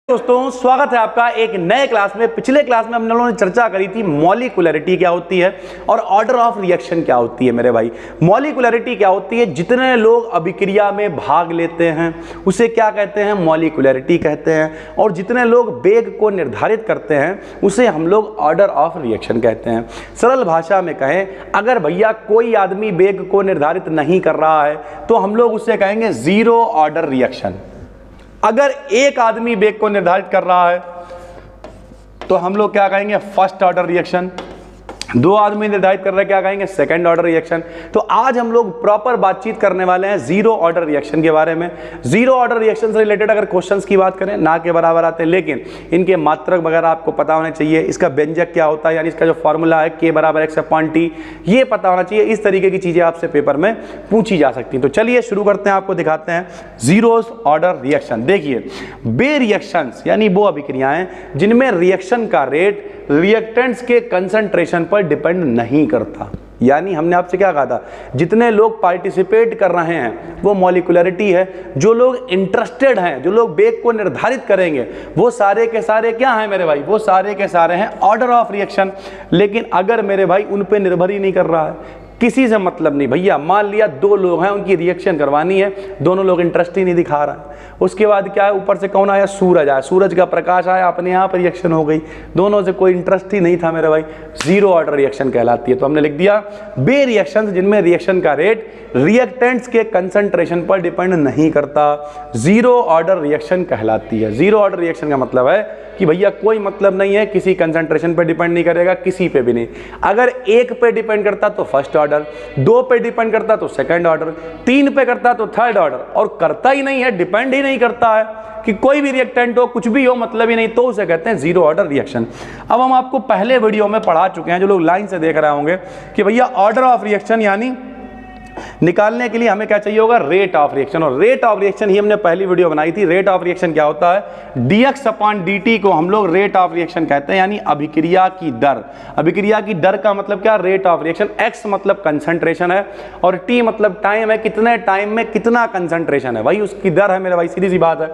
दोस्तों स्वागत है आपका एक नए क्लास में। पिछले क्लास में हम लोगों ने चर्चा करी थी मॉलिक्यूलरिटी क्या होती है और ऑर्डर ऑफ रिएक्शन क्या होती है। मेरे भाई, मॉलिक्यूलरिटी क्या होती है? जितने लोग अभिक्रिया में भाग लेते हैं उसे क्या कहते हैं? मॉलिक्यूलरिटी कहते हैं। और जितने लोग वेग को निर्धारित करते हैं उसे हम लोग ऑर्डर ऑफ रिएक्शन कहते हैं। सरल भाषा में कहें, अगर भैया कोई आदमी वेग को निर्धारित नहीं कर रहा है तो हम लोग उसे कहेंगे जीरो ऑर्डर रिएक्शन। अगर एक आदमी वेग को निर्धारित कर रहा है तो हम लोग क्या कहेंगे? First order reaction. दो आदमी निर्धारित कर रहे हैं, क्या कहेंगे? Second order reaction. तो आज हम लोग प्रॉपर बातचीत करने वाले हैं जीरो ऑर्डर रिएक्शन के बारे में। जीरो ऑर्डर रिएक्शन से रिलेटेड अगर क्वेश्चंस की बात करें ना के बराबर आते हैं, लेकिन इनके मात्रक वगैरह आपको पता होने चाहिए। इसका व्यंजक क्या होता है, यानी इसका जो फॉर्मूला है K = x/T, ये पता होना चाहिए। इस तरीके की चीजें आपसे पेपर में पूछी जा सकती हैं। तो चलिए शुरू करते हैं, आपको दिखाते हैं जीरो ऑर्डर रिएक्शन। देखिए, वे रिएक्शंस यानी वो अभिक्रियाएं जिनमें रिएक्शन का रेट रिएक्टेंट्स के कंसंट्रेशन पर डिपेंड नहीं करता। यानी हमने आपसे क्या कहा था? जितने लोग पार्टिसिपेट कर रहे हैं वो मॉलिक्यूलरिटी है। जो लोग इंटरेस्टेड हैं, जो लोग वेग को निर्धारित करेंगे, वो सारे के सारे क्या हैं मेरे भाई? वो सारे के सारे हैं ऑर्डर ऑफ रिएक्शन। लेकिन अगर मेरे भाई उन पे निर्भर ही नहीं कर रहा है, किसी से मतलब नहीं भैया, मान लिया दो लोग हैं, उनकी रिएक्शन करवानी है, दोनों लोग इंटरेस्ट ही नहीं दिखा रहा है, उसके बाद क्या है? ऊपर से कौन आया? सूरज आया, सूरज का प्रकाश आया, अपने आप रिएक्शन हो गई, दोनों से कोई इंटरेस्ट ही नहीं था मेरे भाई, जीरो ऑर्डर रिएक्शन कहलाती है। तो हमने लिख दिया वे रिएक्शंस जिनमें रिएक्शन का रेट रिएक्टेंट्स के कंसंट्रेशन पर डिपेंड नहीं करता, जीरो ऑर्डर रिएक्शन कहलाती है। जीरो ऑर्डर रिएक्शन का मतलब है कि भैया कोई मतलब नहीं है, किसी कंसंट्रेशन पे डिपेंड नहीं करेगा, किसी पे भी नहीं। अगर एक पे डिपेंड करता तो फर्स्ट ऑर्डर, दो पे डिपेंड करता तो सेकंड ऑर्डर, तीन पे करता तो थर्ड ऑर्डर, और करता ही नहीं है, डिपेंड ही नहीं करता है कि कोई भी रिएक्टेंट हो, कुछ भी हो, मतलब ही नहीं, तो उसे कहते हैं जीरो ऑर्डर रिएक्शन। अब हम आपको पहले वीडियो में पढ़ा चुके हैं, जो लोग लाइन से देख रहे होंगे, कि भैया ऑर्डर ऑफ रिएक्शन यानी निकालने के लिए हमें क्या चाहिए होगा? Rate of reaction. और रेट ऑफ रिएक्शन ही हमने पहली वीडियो बनाई थी। रेट ऑफ रिएक्शन क्या होता है? dx/dt को हम लोग रेट ऑफ रिएक्शन कहते हैं, यानी अभिक्रिया की दर। अभिक्रिया की दर का मतलब क्या? Rate of reaction. x मतलब कंसंट्रेशन है और t मतलब टाइम है, कितने टाइम में कितना कंसंट्रेशन है, भाई उसकी दर है मेरे भाई, सीधी सी बात है।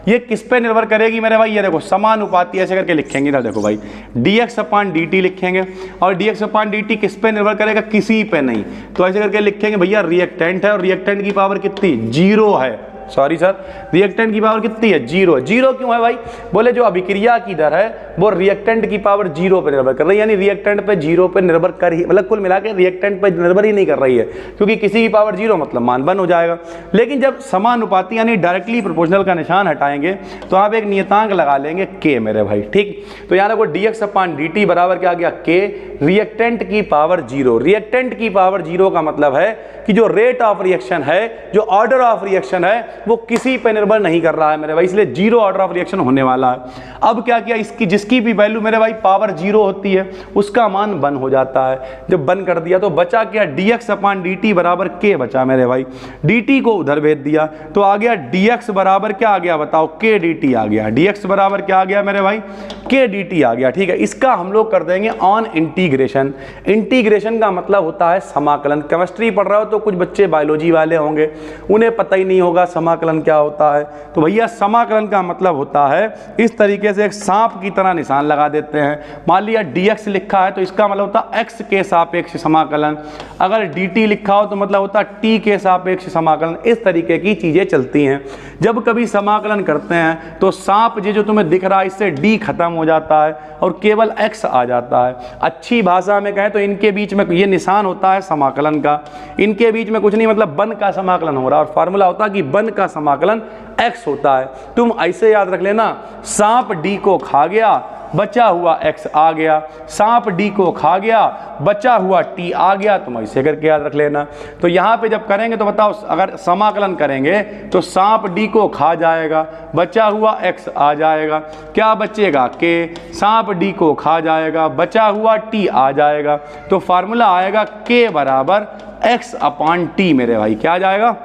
ये किस पे निर्भर करेगी मेरे भाई? ये देखो, समानुपाती ऐसे करके लिखेंगे। इधर देखो भाई, dx/dt लिखेंगे, और dx/dt किस पे निर्भर करेगा? किसी पे नहीं। तो ऐसे करके लिखेंगे भैया रिएक्टेंट है, और रिएक्टेंट की पावर कितनी? जीरो है। सॉरी सर, रिएक्टेंट की पावर कितनी है? जीरो। जीरो क्यों है भाई? बोले जो अभिक्रिया की दर है वो रिएक्टेंट की पावर जीरो पे निर्भर कर रही है, यानी रिएक्टेंट पे जीरो पे निर्भर कर ही, मतलब कुल मिला के रिएक्टेंट पे निर्भर ही नहीं कर रही है, क्योंकि किसी की पावर जीरो मतलब मान 1 हो जाएगा। लेकिन जब समानुपाती यानी डायरेक्टली प्रोपोर्शनल का निशान हटाएंगे तो आप एक नियतांक लगा लेंगे K मेरे भाई, ठीक। तो यहाँ देखो dx/dt बराबर क्या आ गया? K, रिएक्टेंट की पावर जीरो। रिएक्टेंट की पावर जीरो का मतलब है कि जो रेट ऑफ रिएक्शन है, जो ऑर्डर ऑफ रिएक्शन है, वो किसी पे निर्भर नहीं कर रहा है मेरे भाई, इसलिए जीरो ऑर्डर ऑफ रिएक्शन होने वाला है। अब क्या किया? इसकी जिसकी भी वैल्यू मेरे भाई पावर जीरो होती है उसका मान 1 हो जाता है। जब 1 कर दिया तो बचा क्या? dx/dt बराबर K बचा मेरे भाई। dt को उधर भेज दिया तो आ गया dx बराबर क्या आ गया? बताओ, K dt आ गया। dx बराबर क्या आ गया मेरे भाई? K dt आ गया, ठीक है। इसका हम लोग कर देंगे ऑन इंटीग्रेशन। इंटीग्रेशन का मतलब होता है समाकलन। केमिस्ट्री पढ़ रहे हो तो कुछ बच्चे बायोलॉजी वाले होंगे, उन्हें पता ही नहीं होगा समाकलन क्या होता है। तो भैया समाकलन का मतलब होता है इस तरीके से एक सांप की तरह निशान लगा देते हैं। मान लिया dx लिखा है तो इसका मतलब होता है x के सापेक्ष समाकलन। अगर dt लिखा हो तो मतलब होता है t के सापेक्ष समाकलन। इस तरीके की चीजें चलती हैं। जब कभी समाकलन करते हैं तो सांप जो तुम्हें दिख रहा है इससे d खत्म हो जाता है और केवल x आ जाता है। अच्छी भाषा में कहें तो इनके बीच में ये निशान होता है समाकलन का, इनके बीच में कुछ नहीं, मतलब 1 का समाकलन हो रहा है, और फार्मूला होता है कि 1 का समाकलन x होता है। तुम ऐसे याद रख लेना, सांप d को खा गया, बचा हुआ x आ गया, सांप d को खा गया, बचा हुआ t आ गया, तुम ऐसे करके याद रख लेना। तो यहाँ पे जब करेंगे तो बताओ, अगर समाकलन करेंगे तो सांप d को खा जाएगा, बचा हुआ x आ जाएगा, क्या बचेगा? K। सांप d को खा जाएगा, बचा हुआ t आ जाएगा, तो फार्मूला आएगा K बराबर x/T मेरे भाई। क्या आ जाएगा?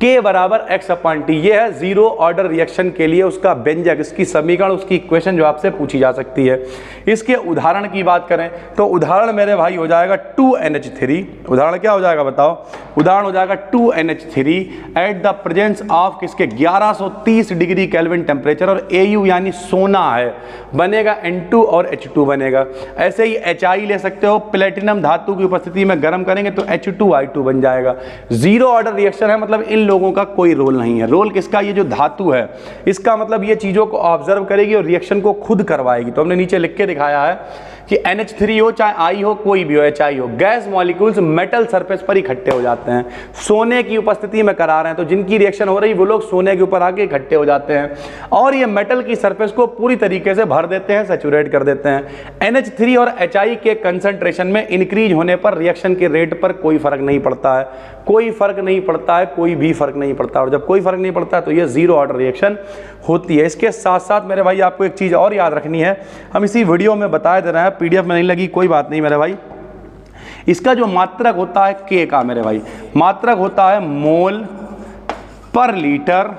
K बराबर x/T। ये है जीरो ऑर्डर रिएक्शन के लिए उसका व्यंजक, इसकी समीकरण, उसकी इक्वेशन जो आपसे पूछी जा सकती है। इसके उदाहरण की बात करें तो उदाहरण मेरे भाई हो जाएगा 2NH3। उदाहरण क्या हो जाएगा बताओ? उदाहरण हो जाएगा 2NH3 at the presence of किसके 1130 डिग्री केल्विन टेम्परेचर, और Au यानी सोना है, बनेगा N2 और H2 बनेगा। ऐसे ही HI ले सकते हो, प्लेटिनम धातु की उपस्थिति में गर्म करेंगे तो H2I2 बन जाएगा। जीरो ऑर्डर रिएक्शन है, मतलब इन लोगों का कोई रोल नहीं है। रोल किसका? ये जो धातु है इसका, मतलब ये चीज़ों को ऑब्जर्व करेगी और रिएक्शन को खुद करवाएगी। तो हमने नीचे लिख के दिखाया है कि NH3 हो चाहे I हो, कोई भी हो, HI हो, गैस मॉलिक्यूल्स मेटल सरफेस पर इकट्ठे हो जाते हैं। सोने की उपस्थिति में करा रहे हैं तो जिनकी रिएक्शन हो रही है वो लोग सोने के ऊपर आके इकट्ठे हो जाते हैं और ये मेटल की सरफेस को पूरी तरीके से भर देते हैं, सैचुरेट कर देते हैं। NH3 और HI के कंसंट्रेशन में इंक्रीज होने पर रिएक्शन के रेट पर कोई फर्क नहीं पड़ता है, कोई फर्क नहीं पड़ता है, कोई भी फर्क नहीं पड़ता। और जब कोई फर्क नहीं पड़ता है तो ये जीरो ऑर्डर रिएक्शन होती है। इसके साथ साथ मेरे भाई आपको एक चीज़ और याद रखनी है, हम इसी वीडियो में बता दे रहे हैं, PDF में नहीं लगी कोई बात नहीं मेरे भाई। इसका जो मात्रक होता है K का मेरे भाई, मात्रक होता है मोल पर लीटर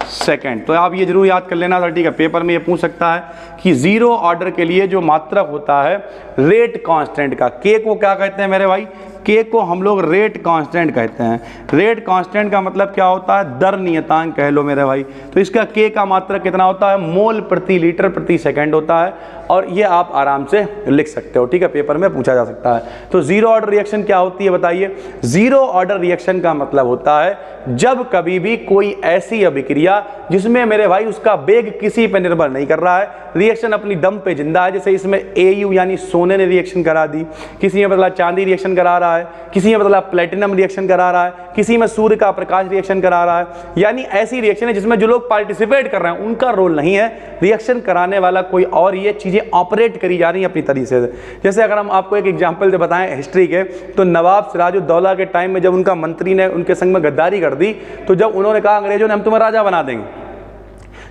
सेकेंड। तो आप ये जरूर याद कर लेना, ठीक है, पेपर में ये पूछ सकता है कि जीरो ऑर्डर के लिए जो मात्रक होता है रेट कांस्टेंट का, K को क्या कहते हैं मेरे भाई? K को हम लोग रेट कांस्टेंट कहते हैं। रेट कांस्टेंट का मतलब क्या होता है? दर नियतांक कह लो मेरे भाई। तो इसका K का मात्रक कितना होता है? मोल प्रति लीटर प्रति सेकंड होता है, और ये आप आराम से लिख सकते हो, ठीक है, पेपर में पूछा जा सकता है। तो जीरो ऑर्डर रिएक्शन क्या होती है बताइए? जीरो ऑर्डर रिएक्शन का मतलब होता है जब कभी भी कोई ऐसी अभिक्रिया जिसमें मेरे भाई उसका वेग किसी पर निर्भर नहीं कर रहा है, रिएक्शन अपनी दम पे जिंदा है। जैसे इसमें Au यानी सोने ने रिएक्शन करा दी, किसी में बदला चांदी रिएक्शन करा रहा है, किसी में बदला प्लेटिनम रिएक्शन करा रहा है, किसी में सूर्य का प्रकाश रिएक्शन करा रहा है। यानी ऐसी रिएक्शन है जिसमें जो लोग पार्टिसिपेट कर रहे हैं उनका रोल नहीं है, रिएक्शन कराने वाला कोई और, ये चीजें ऑपरेट करी जा रही हैं अपनी तरीके से। जैसे अगर हम आपको एक एग्जांपल से बताएं हिस्ट्री के, तो नवाब सिराजुद्दौला के टाइम में जब उनका मंत्री ने उनके संग में गद्दारी कर दी, तो जब उन्होंने कहा अंग्रेजों ने हम तुम्हें राजा बना देंगे,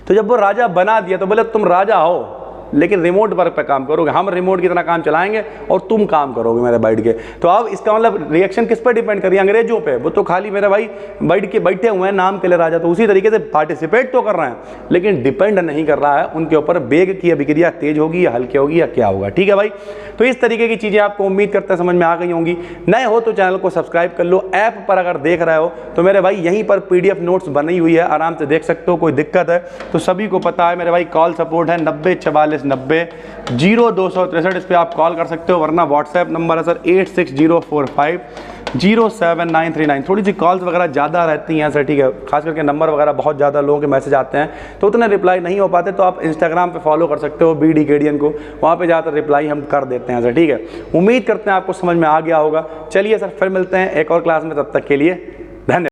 तो जब वो राजा बना दिया तो बोले तुम राजा हो लेकिन रिमोट वर्क पे काम करोगे, हम रिमोट की तरह काम चलाएंगे और तुम काम करोगे मेरे बैठ के। तो अब इसका मतलब रिएक्शन किस पर डिपेंड कर रही है? अंग्रेजों पे। वो तो खाली मेरे भाई बैठे हुए हैं नाम के लिए राजा, तो उसी तरीके से पार्टिसिपेट तो कर रहे हैं लेकिन डिपेंड नहीं कर रहा है उनके ऊपर वेग की अभिक्रिया तेज होगी या हल्के होगी या क्या होगा, ठीक है भाई। तो इस तरीके की चीज़ें आपको उम्मीद करते हैं समझ में आ गई होंगी। नए हो तो चैनल को सब्सक्राइब कर लो। ऐप पर अगर देख रहे हो तो मेरे भाई यहीं पर PDF नोट्स बनी हुई है, आराम से देख सकते हो। कोई दिक्कत है तो सभी को पता है मेरे भाई, कॉल सपोर्ट है 9044900263, इस पर आप कॉल कर सकते हो, वरना व्हाट्सएप नंबर है सर 8604507939। थोड़ी सी कॉल्स वगैरह ज़्यादा रहती हैं सर, ठीक है, खास करके नंबर वगैरह बहुत ज़्यादा लोगों के मैसेज आते हैं तो उतने रिप्लाई नहीं हो पाते। तो आप इंस्टाग्राम पे फॉलो कर सकते हो BD Acadian को, वहाँ पे ज़्यादातर रिप्लाई हम कर देते हैं सर, ठीक है। उम्मीद करते हैं आपको समझ में आ गया होगा। चलिए सर फिर मिलते हैं एक और क्लास में, तब तक के लिए